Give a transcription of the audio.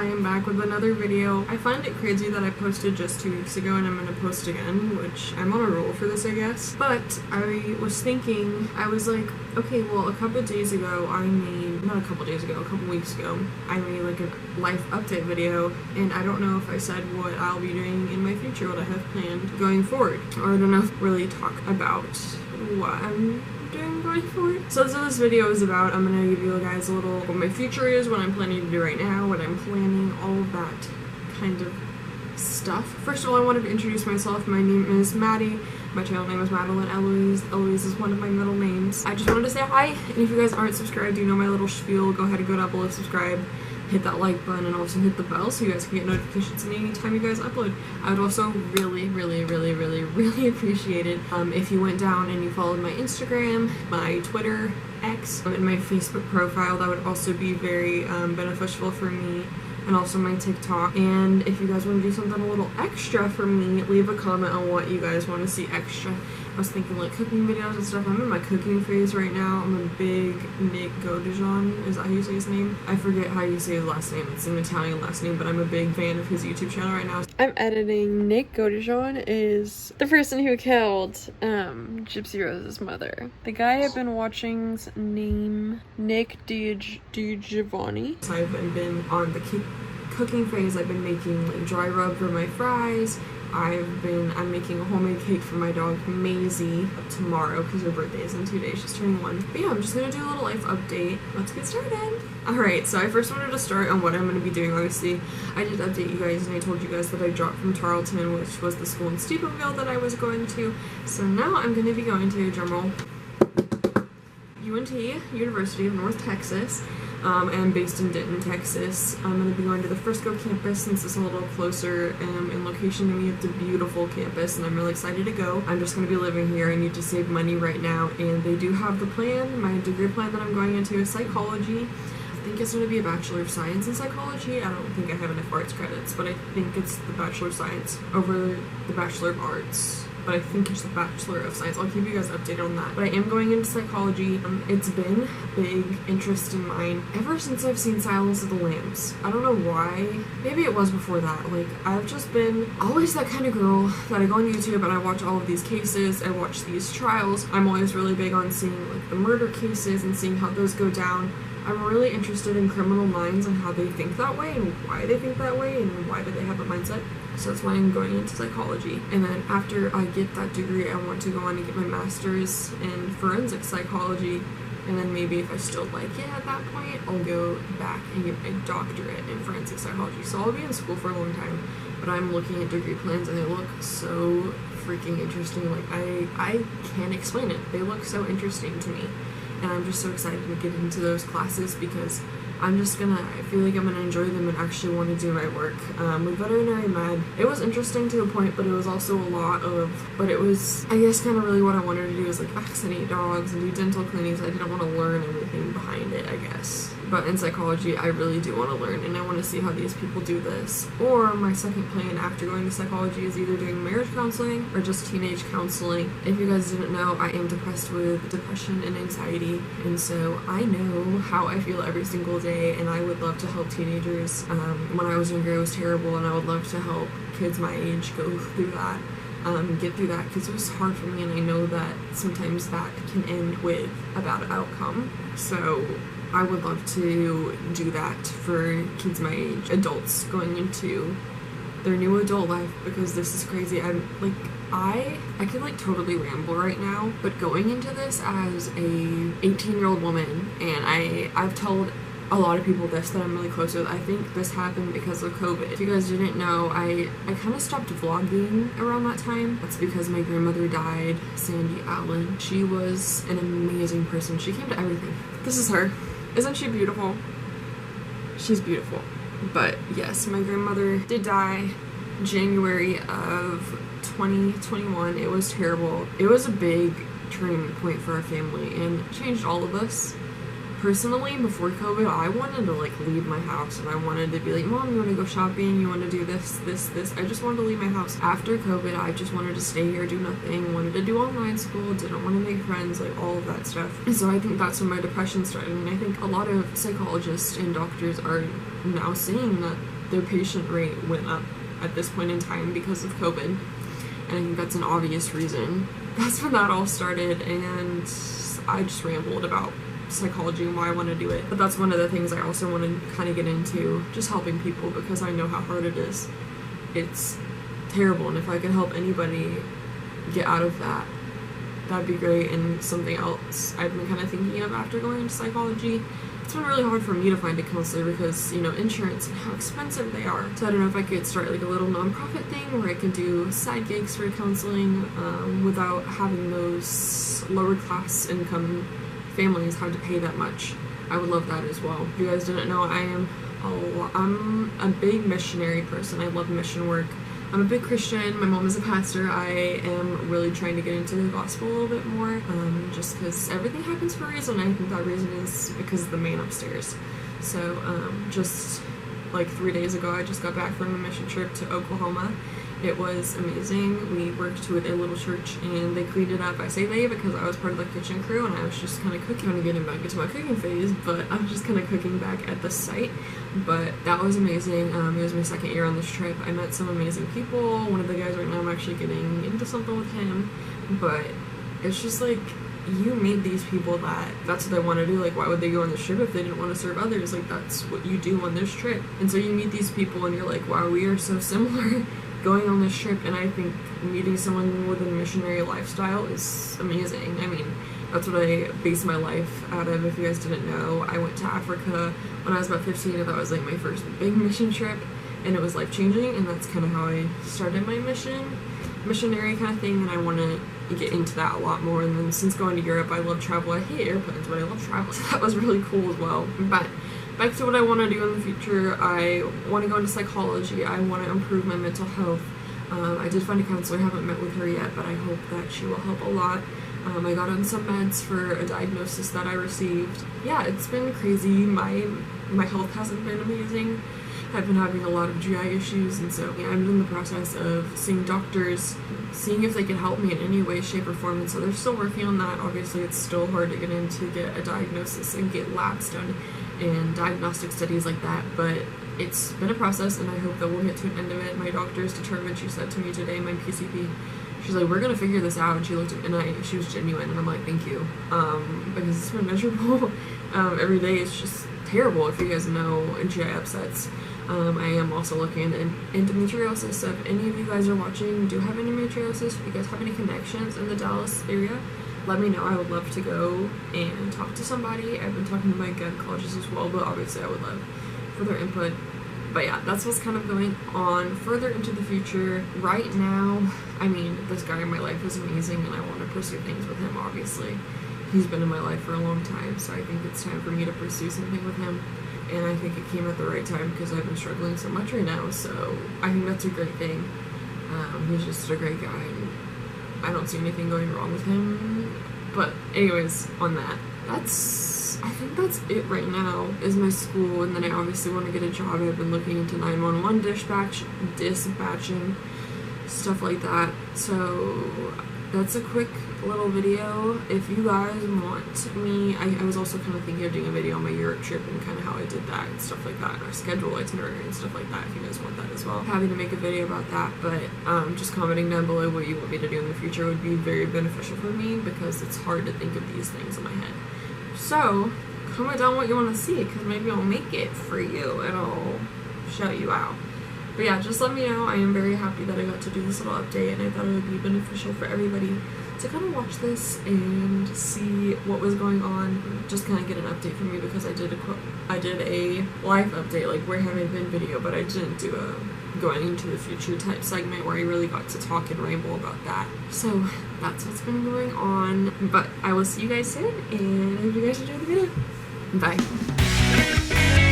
I am back with another video. I find it crazy that I posted just 2 weeks ago and I'm gonna post again, which I'm on a roll for this, I guess. But I was thinking, I was like, okay, well, a couple weeks ago, I made like a life update video, and I don't know if I said what I'll be doing in my future, what I have planned going forward, or I don't know if really talk about what I'm doing going forward. So that's what this video is about. I'm gonna give you guys a little what my future is, what I'm planning to do right now, what I'm planning, all of that kind of stuff. First of all, I wanted to introduce myself. My name is Maddie. My channel name is Madeline Eloise. Eloise is one of my middle names. I just wanted to say hi, and if you guys aren't subscribed, you know my little spiel, go ahead and go down below, subscribe, hit that like button, and also hit the bell so you guys can get notifications anytime you guys upload. I would also really appreciate it if you went down and you followed my Instagram, my Twitter, X, and my Facebook profile. That would also be very beneficial for me, and also my TikTok. And if you guys want to do something a little extra for me, leave a comment on what you guys want to see extra. I was thinking like cooking videos and stuff. I'm in my cooking phase right now. I'm a big Nick Godijon, is that how you say his name? I forget how you say his last name. It's an Italian last name, but I'm a big fan of his YouTube channel right now. I'm editing. Nick Godijon is the person who killed Gypsy Rose's mother. The guy I've been watching's name Nick DiGiovanni. So I've been on the cooking phase. I've been making like dry rub for my fries. I'm making a homemade cake for my dog Maisie tomorrow because her birthday is in 2 days. She's turning 1. But yeah, I'm just gonna do a little life update. Let's get started. Alright, so I first wanted to start on what I'm gonna be doing. Obviously, I did update you guys and I told you guys that I dropped from Tarleton, which was the school in Stephenville that I was going to. So now I'm gonna be going to, drumroll, UNT, University of North Texas. I'm based in Denton, Texas. I'm going to be going to the Frisco campus since it's a little closer in location to me. It's a beautiful campus and I'm really excited to go. I'm just going to be living here. I need to save money right now, and they do have the plan. My degree plan that I'm going into is psychology. I think it's going to be a Bachelor of Science in Psychology. I don't think I have enough arts credits, but I think it's the Bachelor of Science over the Bachelor of Arts. But I think it's the Bachelor of Science. I'll keep you guys updated on that. But I am going into psychology. It's been a big interest in mine ever since I've seen Silence of the Lambs. I don't know why. Maybe it was before that. Like, I've just been always that kind of girl that I go on YouTube and I watch all of these cases. I watch these trials. I'm always really big on seeing like the murder cases and seeing how those go down. I'm really interested in criminal minds and how they think that way and why they think that way and why do they have a mindset. So that's why I'm going into psychology. And then after I get that degree, I want to go on and get my master's in forensic psychology. And then maybe if I still like it at that point, I'll go back and get my doctorate in forensic psychology. So I'll be in school for a long time, but I'm looking at degree plans and they look so freaking interesting. Like, I can't explain it. They look so interesting to me. And I'm just so excited to get into those classes because I feel like I'm gonna enjoy them and actually want to do my work. With veterinary med, it was interesting to a point, but it was also it was, I guess, kind of really what I wanted to do is like vaccinate dogs and do dental cleanings. I didn't want to learn everything behind it, I guess. But in psychology, I really do want to learn, and I want to see how these people do this. Or my second plan after going to psychology is either doing marriage counseling or just teenage counseling. If you guys didn't know, I am depressed with depression and anxiety, and so I know how I feel every single day, and I would love to help teenagers. When I was younger, it was terrible, and I would love to help kids my age go through that. Get through that, because it was hard for me, and I know that sometimes that can end with a bad outcome. So I would love to do that for kids my age, adults going into their new adult life, because this is crazy. I could like totally ramble right now, but going into this as a 18-year-old woman, and I've told a lot of people this that I'm really close with. I think this happened because of COVID. If you guys didn't know, I kind of stopped vlogging around that time. That's because my grandmother died, Sandy Allen. She was an amazing person. She came to everything. This is her. Isn't she beautiful? She's beautiful. But yes, my grandmother did die January of 2021. It was terrible. It was a big turning point for our family and changed all of us. Personally, before COVID, I wanted to like leave my house and I wanted to be like, Mom, you want to go shopping? You want to do this? I just wanted to leave my house. After COVID, I just wanted to stay here, do nothing, wanted to do online school, didn't want to make friends, like all of that stuff. And so I think that's when my depression started. And I think a lot of psychologists and doctors are now saying that their patient rate went up at this point in time because of COVID, and I think that's an obvious reason. That's when that all started, and I just rambled about psychology and why I want to do it. But that's one of the things I also want to kind of get into, just helping people, because I know how hard it is. It's terrible, and if I can help anybody get out of that, that'd be great. And something else I've been kind of thinking of after going into psychology, it's been really hard for me to find a counselor because, you know, insurance and how expensive they are. So I don't know if I could start like a little nonprofit thing where I can do side gigs for counseling without having those lower class income families have to pay that much. I would love that as well. If you guys didn't know, I'm a big missionary person. I love mission work. I'm a big Christian. My mom is a pastor. I am really trying to get into the gospel a little bit more, just because everything happens for a reason. I think that reason is because of the man upstairs. So just like 3 days ago, I just got back from a mission trip to Oklahoma. It was amazing. We worked with a little church and they cleaned it up. I say they because I was part of the kitchen crew and I was just kind of cooking. I'm getting back into my cooking phase, but I was just kind of cooking back at the site. But that was amazing. It was my second year on this trip. I met some amazing people. One of the guys right now, I'm actually getting into something with him. But it's just like, you meet these people that's what they want to do. Like, why would they go on this trip if they didn't want to serve others? Like, that's what you do on this trip. And so you meet these people and you're like, wow, we are so similar going on this trip. And I think meeting someone with a missionary lifestyle is amazing. I mean, that's what I base my life out of. If you guys didn't know, I went to Africa when I was about 15, and that was like my first big mission trip, and it was life-changing, and that's kind of how I started my missionary kind of thing, and I want to get into that a lot more. And then since going to Europe, I love travel. I hate airplanes, but I love travel, so that was really cool as well. But back to what I want to do in the future, I want to go into psychology. I want to improve my mental health. I did find a counselor. I haven't met with her yet, but I hope that she will help a lot. I got on some meds for a diagnosis that I received. Yeah, it's been crazy. My health hasn't been amazing. I've been having a lot of GI issues, and so yeah, I'm in the process of seeing doctors, seeing if they can help me in any way, shape, or form. And so they're still working on that. Obviously, it's still hard to get in to get a diagnosis and get labs done and diagnostic studies like that, but it's been a process, and I hope that we'll get to an end of it. My doctor's determined. She said to me today, my PCP, she's like, we're gonna figure this out. And she looked at me and she was genuine, and I'm like, thank you, because it's been miserable. Every day it's just terrible. If you guys know GI upsets, I am also looking at endometriosis. So if any of you guys are watching do have endometriosis, if you guys have any connections in the Dallas area, let me know. I would love to go and talk to somebody. I've been talking to my gynecologist as well, but obviously I would love for their input. But yeah, that's what's kind of going on further into the future. Right now, I mean, this guy in my life is amazing, and I want to pursue things with him, obviously. He's been in my life for a long time, so I think it's time for me to pursue something with him. And I think it came at the right time because I've been struggling so much right now, so I think that's a great thing. He's just a great guy, and I don't see anything going wrong with him. But anyways, on that, I think that's it right now, is my school, and then I obviously want to get a job. I've been looking into 911 dispatching, stuff like that. So that's a quick little video. If you guys want me, I was also kind of thinking of doing a video on my Europe trip and kind of how I did that and stuff like that, and our schedule, itinerary, and stuff like that, if you guys want that as well. Happy to make a video about that, but just commenting down below what you want me to do in the future would be very beneficial for me, because it's hard to think of these things in my head. So comment down what you want to see, because maybe I'll make it for you and I'll shout you out. But yeah, just let me know. I am very happy that I got to do this little update, and I thought it would be beneficial for everybody to kind of watch this and see what was going on. Just kind of get an update from me, because I did a live update, like where have I been video, but I didn't do a going into the future type segment where I really got to talk and ramble about that. So that's what's been going on. But I will see you guys soon, and I hope you guys enjoyed the video. Bye.